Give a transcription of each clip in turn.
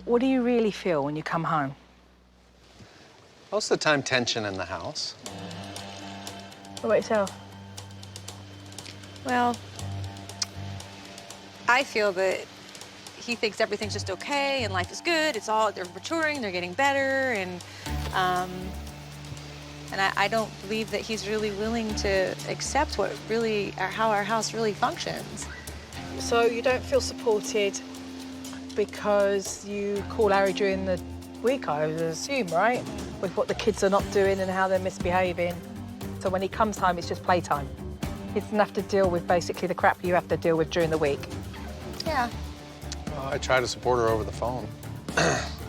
What do you really feel when you come home? Most of the time, tension in the house. What about yourself? Well, I feel that he thinks everything's just okay and life is good. It's all, they're maturing, they're getting better, and I don't believe that he's really willing to accept what really, or how our house really functions. So you don't feel supported because you call Harry during the week, I would assume, right? With what the kids are not doing and how they're misbehaving. So when he comes home, it's just playtime. He doesn't have to deal with basically the crap you have to deal with during the week. Yeah. Well, I try to support her over the phone.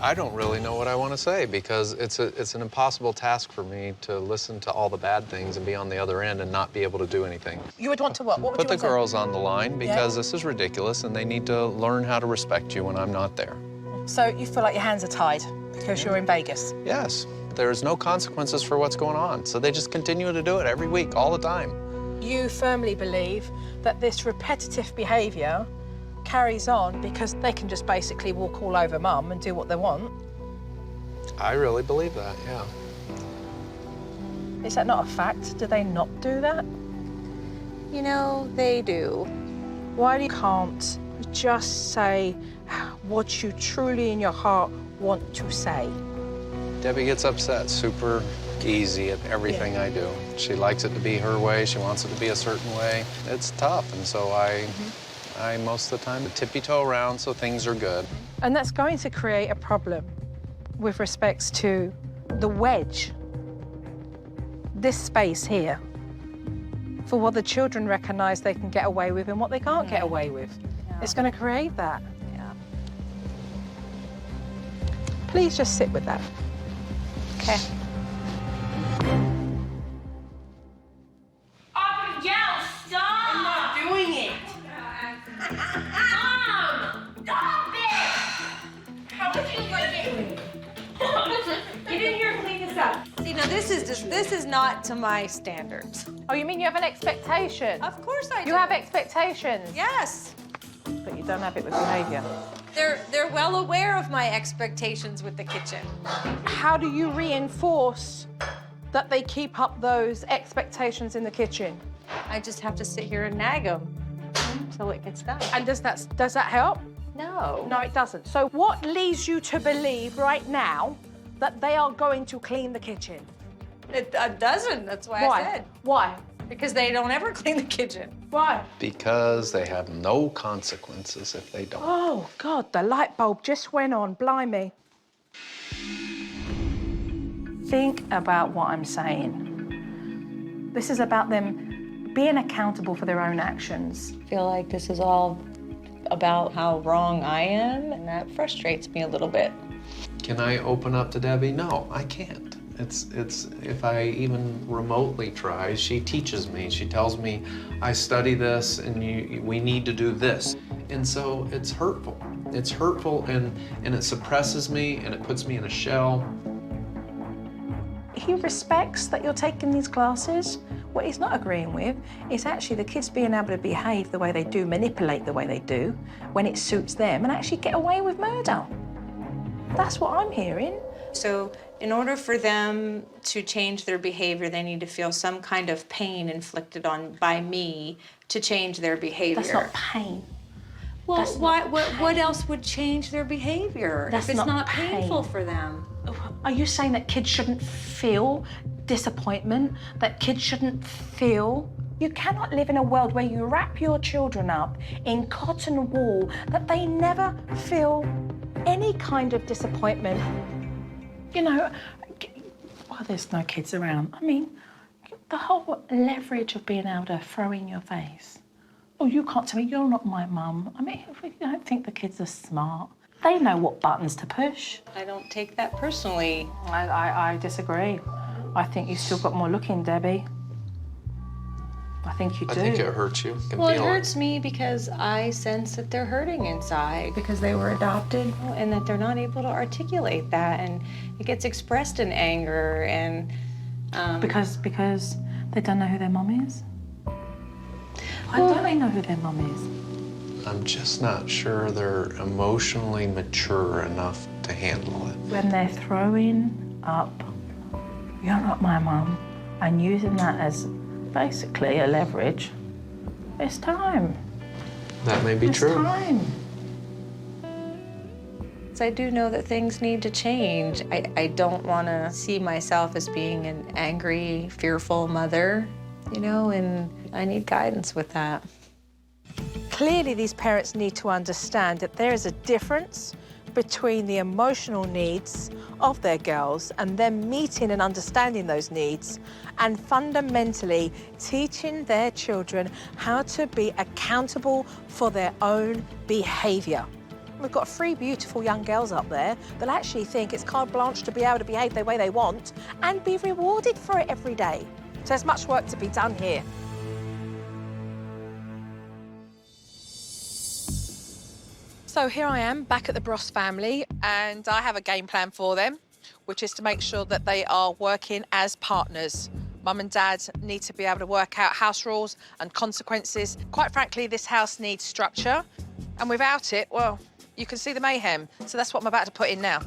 I don't really know what I want to say because it's an impossible task for me to listen to all the bad things and be on the other end and not be able to do anything. You would want to what? What would Put you the want to girls on the line because this is ridiculous and they need to learn how to respect you when I'm not there. So you feel like your hands are tied because you're in Vegas? Yes. There's no consequences for what's going on, so they just continue to do it every week, all the time. You firmly believe that this repetitive behaviour carries on because they can just basically walk all over Mum and do what they want? I really believe that, yeah. Is that not a fact? Do they not do that? You know, they do. Why you can't just say what you truly in your heart want to say? Debbie gets upset super easy at everything I do. She likes it to be her way. She wants it to be a certain way. It's tough, and so I most of the time tippy-toe around so things are good. And that's going to create a problem with respects to the wedge, this space here, for what the children recognise they can get away with and what they can't get away with. Yeah. It's going to create that. Yeah. Please just sit with that. Okay. Yell, stop! I'm not doing it. Mom, stop it! How would you like it? Get in here and clean this up. See, now this is not to my standards. Oh, you mean you have an expectation? Of course I do. You have expectations? Yes. But you don't have it with behaviour. They're well aware of my expectations with the kitchen. How do you reinforce that they keep up those expectations in the kitchen? I just have to sit here and nag them until it gets done. And does that help? No. No, it doesn't. So what leads you to believe right now that they are going to clean the kitchen? It doesn't. That's why I said. Why? Because they don't ever clean the kitchen. Why? Because they have no consequences if they don't. Oh, God, the light bulb just went on. Blimey. Think about what I'm saying. This is about them being accountable for their own actions. I feel like this is all about how wrong I am, and that frustrates me a little bit. Can I open up to Debbie? No, I can't. It's if I even remotely try, she teaches me. She tells me, I study this and we need to do this. And so it's hurtful. It's hurtful and it suppresses me and it puts me in a shell. He respects that you're taking these classes. What he's not agreeing with is actually the kids being able to behave the way they do, manipulate the way they do, when it suits them, and actually get away with murder. That's what I'm hearing. So in order for them to change their behavior, they need to feel some kind of pain inflicted by me to change their behavior. That's not pain. Well, what else would change their behavior That's if it's not pain. painful for them? Are you saying that kids shouldn't feel disappointment, that kids shouldn't feel? You cannot live in a world where you wrap your children up in cotton wool, that they never feel any kind of disappointment. You know, well, there's no kids around. I mean, the whole leverage of being able to throw in your face. Oh, you can't tell me you're not my mum. I mean, I don't think the kids are smart. They know what buttons to push. I don't take that personally. I disagree. I think you've still got more looking, Debbie. I think you do. I think it hurts you. I can Well, it feel hurts me because I sense that they're hurting inside because they were adopted and that they're not able to articulate that, and it gets expressed in anger and... Because they don't know who their mum is? Why don't they know who their mum is? I'm just not sure they're emotionally mature enough to handle it. When they're throwing up, "You're not my mum," and using that as basically a leverage, it's time. That may be It's true. time. I do know that things need to change. I don't want to see myself as being an angry, fearful mother, you know, and I need guidance with that. Clearly, these parents need to understand that there is a difference between the emotional needs of their girls and them meeting and understanding those needs and fundamentally teaching their children how to be accountable for their own behaviour. We've got 3 beautiful young girls up there that actually think it's carte blanche to be able to behave the way they want and be rewarded for it every day. So there's much work to be done here. So here I am back at the Bros family, and I have a game plan for them, which is to make sure that they are working as partners. Mum and Dad need to be able to work out house rules and consequences. Quite frankly, this house needs structure, and without it, well, you can see the mayhem. So that's what I'm about to put in now.